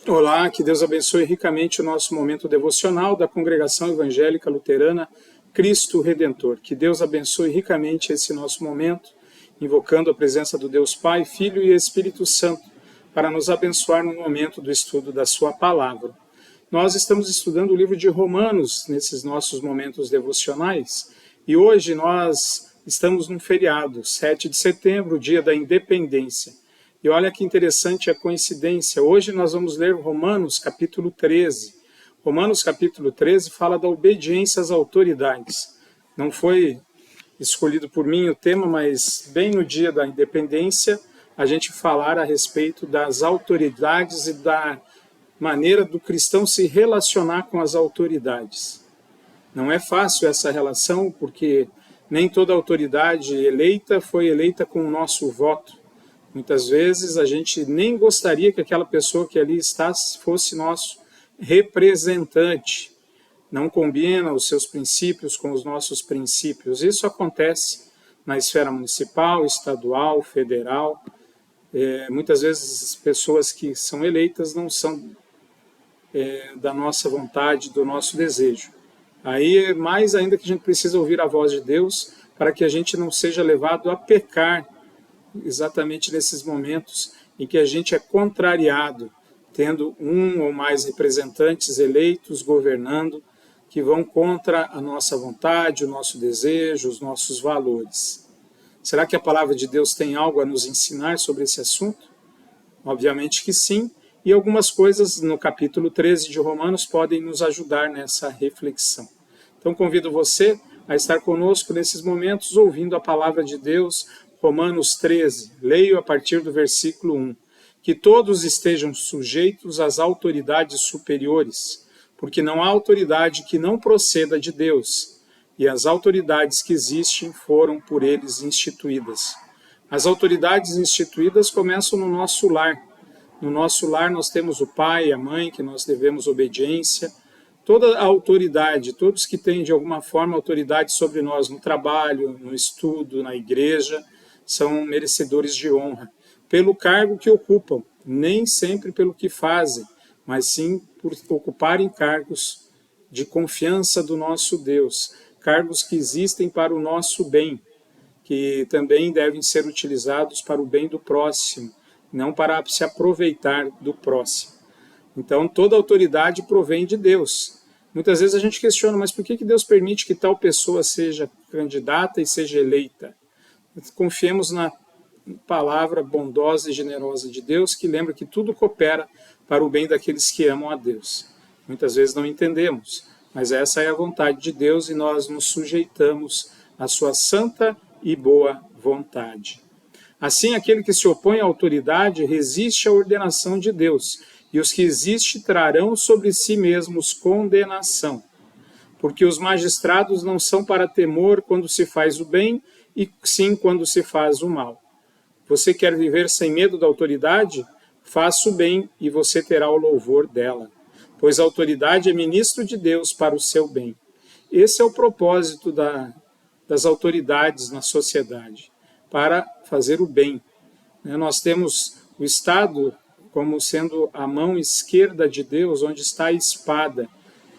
Olá, que Deus abençoe ricamente o nosso momento devocional da Congregação Evangélica Luterana Cristo Redentor. Que Deus abençoe ricamente esse nosso momento, invocando a presença do Deus Pai, Filho e Espírito Santo, para nos abençoar no momento do estudo da sua palavra. Nós estamos estudando o livro de Romanos nesses nossos momentos devocionais e hoje nós estamos num feriado, 7 de setembro, dia da Independência. E olha que interessante a coincidência. Hoje nós vamos ler Romanos capítulo 13. Romanos capítulo 13 fala da obediência às autoridades. Não foi escolhido por mim o tema, mas bem no dia da independência a gente falar a respeito das autoridades e da maneira do cristão se relacionar com as autoridades. Não é fácil essa relação, porque nem toda autoridade eleita foi eleita com o nosso voto. Muitas vezes a gente nem gostaria que aquela pessoa que ali está fosse nosso representante. Não combina os seus princípios com os nossos princípios. Isso acontece na esfera municipal, estadual, federal. Muitas vezes as pessoas que são eleitas não são da nossa vontade, do nosso desejo. Aí mais ainda que a gente precisa ouvir a voz de Deus para que a gente não seja levado a pecar exatamente nesses momentos em que a gente é contrariado, tendo um ou mais representantes eleitos governando que vão contra a nossa vontade, o nosso desejo, os nossos valores. Será que a palavra de Deus tem algo a nos ensinar sobre esse assunto? Obviamente que sim, e algumas coisas no capítulo 13 de Romanos podem nos ajudar nessa reflexão. Então convido você a estar conosco nesses momentos ouvindo a palavra de Deus. Romanos 13, leio a partir do versículo 1. Que todos estejam sujeitos às autoridades superiores, porque não há autoridade que não proceda de Deus, e as autoridades que existem foram por eles instituídas. As autoridades instituídas começam no nosso lar. No nosso lar nós temos o pai e a mãe, que nós devemos obediência. Toda a autoridade, todos que têm de alguma forma autoridade sobre nós no trabalho, no estudo, na igreja, são merecedores de honra, pelo cargo que ocupam, nem sempre pelo que fazem, mas sim por ocuparem cargos de confiança do nosso Deus, cargos que existem para o nosso bem, que também devem ser utilizados para o bem do próximo, não para se aproveitar do próximo. Então, toda autoridade provém de Deus. Muitas vezes a gente questiona, mas por que Deus permite que tal pessoa seja candidata e seja eleita? Confiemos na palavra bondosa e generosa de Deus, que lembra que tudo coopera para o bem daqueles que amam a Deus. Muitas vezes não entendemos, mas essa é a vontade de Deus e nós nos sujeitamos à sua santa e boa vontade. Assim, aquele que se opõe à autoridade resiste à ordenação de Deus, e os que existem trarão sobre si mesmos condenação. Porque os magistrados não são para temor quando se faz o bem, e sim quando se faz o mal. Você quer viver sem medo da autoridade? Faça o bem e você terá o louvor dela, pois a autoridade é ministro de Deus para o seu bem. Esse é o propósito das autoridades na sociedade, para fazer o bem. Nós temos o Estado como sendo a mão esquerda de Deus, onde está a espada.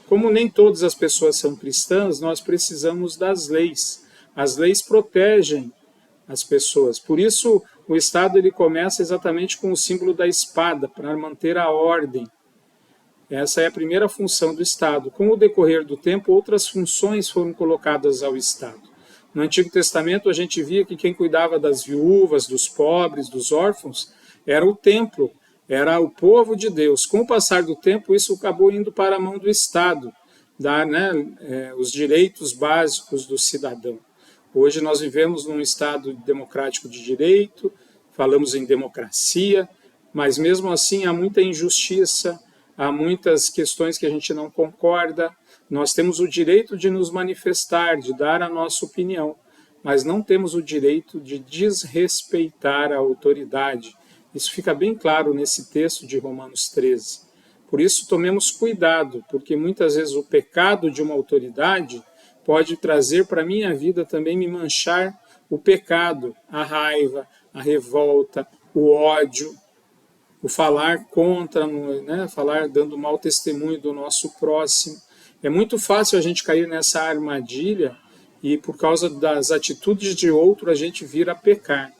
Como nem todas as pessoas são cristãs, nós precisamos das leis. As leis protegem as pessoas. Por isso, o Estado ele começa exatamente com o símbolo da espada, para manter a ordem. Essa é a primeira função do Estado. Com o decorrer do tempo, outras funções foram colocadas ao Estado. No Antigo Testamento, a gente via que quem cuidava das viúvas, dos pobres, dos órfãos, era o templo, era o povo de Deus. Com o passar do tempo, isso acabou indo para a mão do Estado, dar os direitos básicos do cidadão. Hoje nós vivemos num Estado democrático de direito, falamos em democracia, mas mesmo assim há muita injustiça, há muitas questões que a gente não concorda. Nós temos o direito de nos manifestar, de dar a nossa opinião, mas não temos o direito de desrespeitar a autoridade. Isso fica bem claro nesse texto de Romanos 13. Por isso, tomemos cuidado, porque muitas vezes o pecado de uma autoridade pode trazer para a minha vida também me manchar o pecado, a raiva, a revolta, o ódio. o falar contra, né, falar dando mau testemunho do nosso próximo. É muito fácil a gente cair nessa armadilha e por causa das atitudes de outro a gente vir a pecar.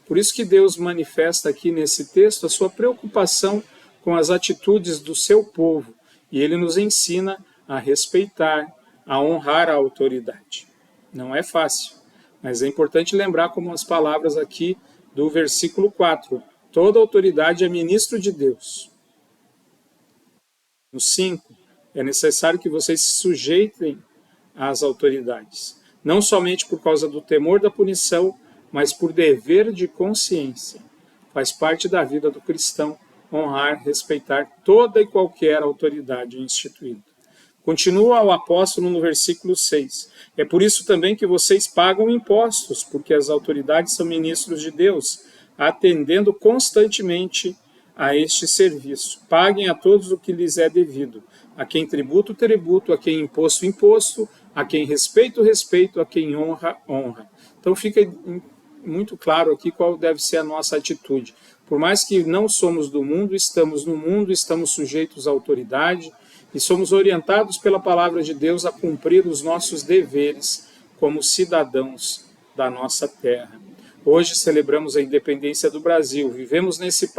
Por isso que Deus manifesta aqui nesse texto a sua preocupação com as atitudes do seu povo e ele nos ensina a respeitar, a honrar a autoridade. Não é fácil, mas é importante lembrar como as palavras aqui do versículo 4. Toda autoridade é ministro de Deus. No 5, é necessário que vocês se sujeitem às autoridades, não somente por causa do temor da punição, mas por dever de consciência. Faz parte da vida do cristão honrar, respeitar toda e qualquer autoridade instituída. Continua o apóstolo no versículo 6. É por isso também que vocês pagam impostos, porque as autoridades são ministros de Deus, atendendo constantemente a este serviço. Paguem a todos o que lhes é devido. A quem tributo, tributo. A quem imposto, imposto. A quem respeito, respeito. A quem honra, honra. Então fica muito claro aqui qual deve ser a nossa atitude. Por mais que não somos do mundo, estamos no mundo, estamos sujeitos à autoridade e somos orientados pela palavra de Deus a cumprir os nossos deveres como cidadãos da nossa terra. Hoje celebramos a independência do Brasil, vivemos nesse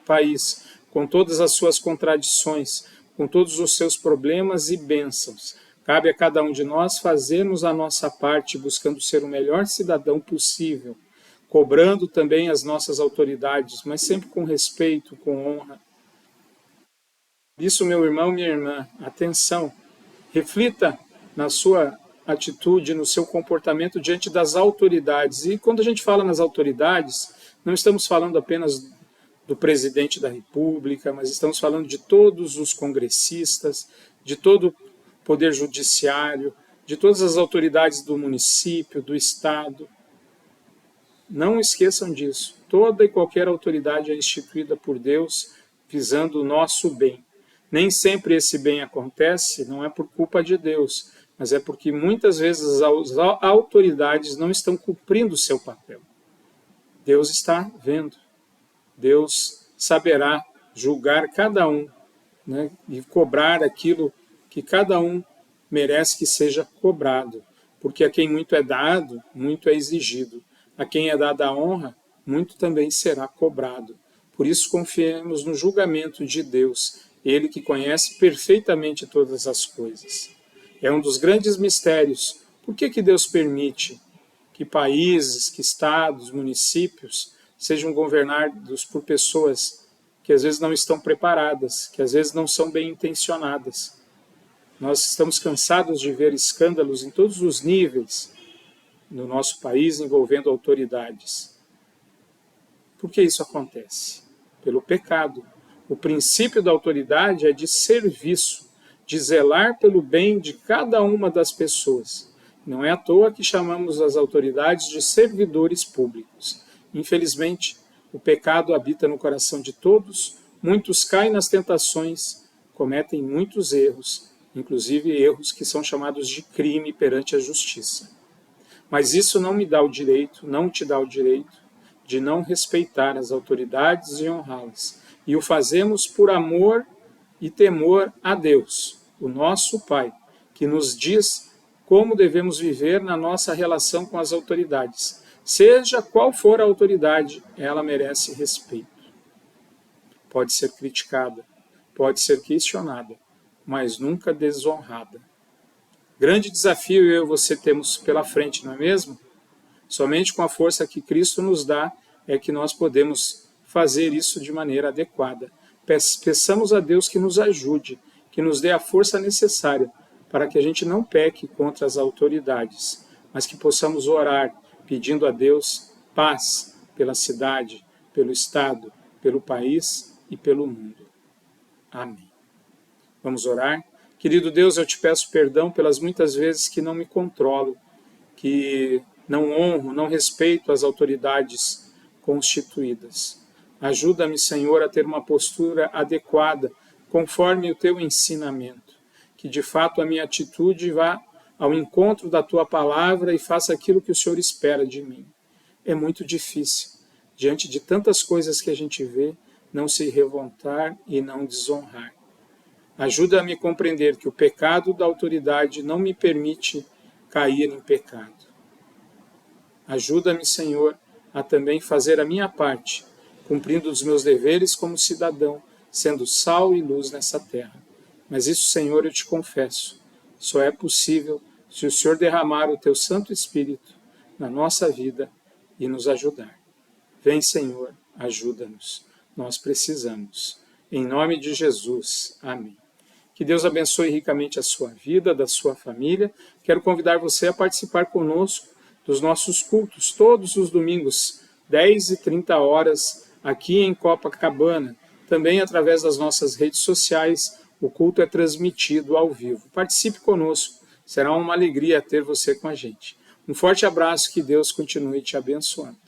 país com todas as suas contradições, com todos os seus problemas e bênçãos. Cabe a cada um de nós fazermos a nossa parte, buscando ser o melhor cidadão possível, cobrando também as nossas autoridades, mas sempre com respeito, com honra. Por isso, meu irmão, minha irmã, atenção, reflita na sua atitude, no seu comportamento diante das autoridades. E quando a gente fala nas autoridades, não estamos falando apenas do presidente da República, mas estamos falando de todos os congressistas, de todo o poder judiciário, de todas as autoridades do município, do estado. Não esqueçam disso. Toda e qualquer autoridade é instituída por Deus visando o nosso bem. Nem sempre esse bem acontece, não é por culpa de Deus, mas é porque muitas vezes as autoridades não estão cumprindo o seu papel. Deus está vendo. Deus saberá julgar cada um, né, e cobrar aquilo que cada um merece que seja cobrado. Porque a quem muito é dado, muito é exigido. A quem é dada a honra, muito também será cobrado. Por isso confiemos no julgamento de Deus, Ele que conhece perfeitamente todas as coisas. É um dos grandes mistérios. Por que Deus permite que países, que estados, municípios sejam governados por pessoas que às vezes não estão preparadas, que às vezes não são bem intencionadas? Nós estamos cansados de ver escândalos em todos os níveis no nosso país envolvendo autoridades. Por que isso acontece? Pelo pecado. O princípio da autoridade é de serviço, de zelar pelo bem de cada uma das pessoas. Não é à toa que chamamos as autoridades de servidores públicos. Infelizmente, o pecado habita no coração de todos, muitos caem nas tentações, cometem muitos erros, inclusive erros que são chamados de crime perante a justiça. Mas isso não me dá o direito, não te dá o direito de não respeitar as autoridades e honrá-las. E o fazemos por amor e temor a Deus, o nosso Pai, que nos diz como devemos viver na nossa relação com as autoridades. Seja qual for a autoridade, ela merece respeito. Pode ser criticada, pode ser questionada, mas nunca desonrada. Grande desafio eu e você temos pela frente, não é mesmo? Somente com a força que Cristo nos dá é que nós podemos fazer isso de maneira adequada. Peçamos a Deus que nos ajude, que nos dê a força necessária para que a gente não peque contra as autoridades, mas que possamos orar pedindo a Deus paz pela cidade, pelo estado, pelo país e pelo mundo. Amém. Vamos orar? Querido Deus, eu te peço perdão pelas muitas vezes que não me controlo, que não honro, não respeito as autoridades constituídas. Ajuda-me, Senhor, a ter uma postura adequada, conforme o teu ensinamento. Que de fato a minha atitude vá ao encontro da tua palavra e faça aquilo que o Senhor espera de mim. É muito difícil. Diante de tantas coisas que a gente vê, não se revoltar e não desonrar. Ajuda-me a compreender que o pecado da autoridade não me permite cair em pecado. Ajuda-me, Senhor, a também fazer a minha parte, cumprindo os meus deveres como cidadão, sendo sal e luz nessa terra. Mas isso, Senhor, eu te confesso, só é possível se o Senhor derramar o teu Santo Espírito na nossa vida e nos ajudar. Vem, Senhor, ajuda-nos. Nós precisamos. Em nome de Jesus. Amém. Que Deus abençoe ricamente a sua vida, da sua família. Quero convidar você a participar conosco dos nossos cultos, todos os domingos, 10h30, aqui em Copacabana. Também através das nossas redes sociais, o culto é transmitido ao vivo. Participe conosco, será uma alegria ter você com a gente. Um forte abraço, que Deus continue te abençoando.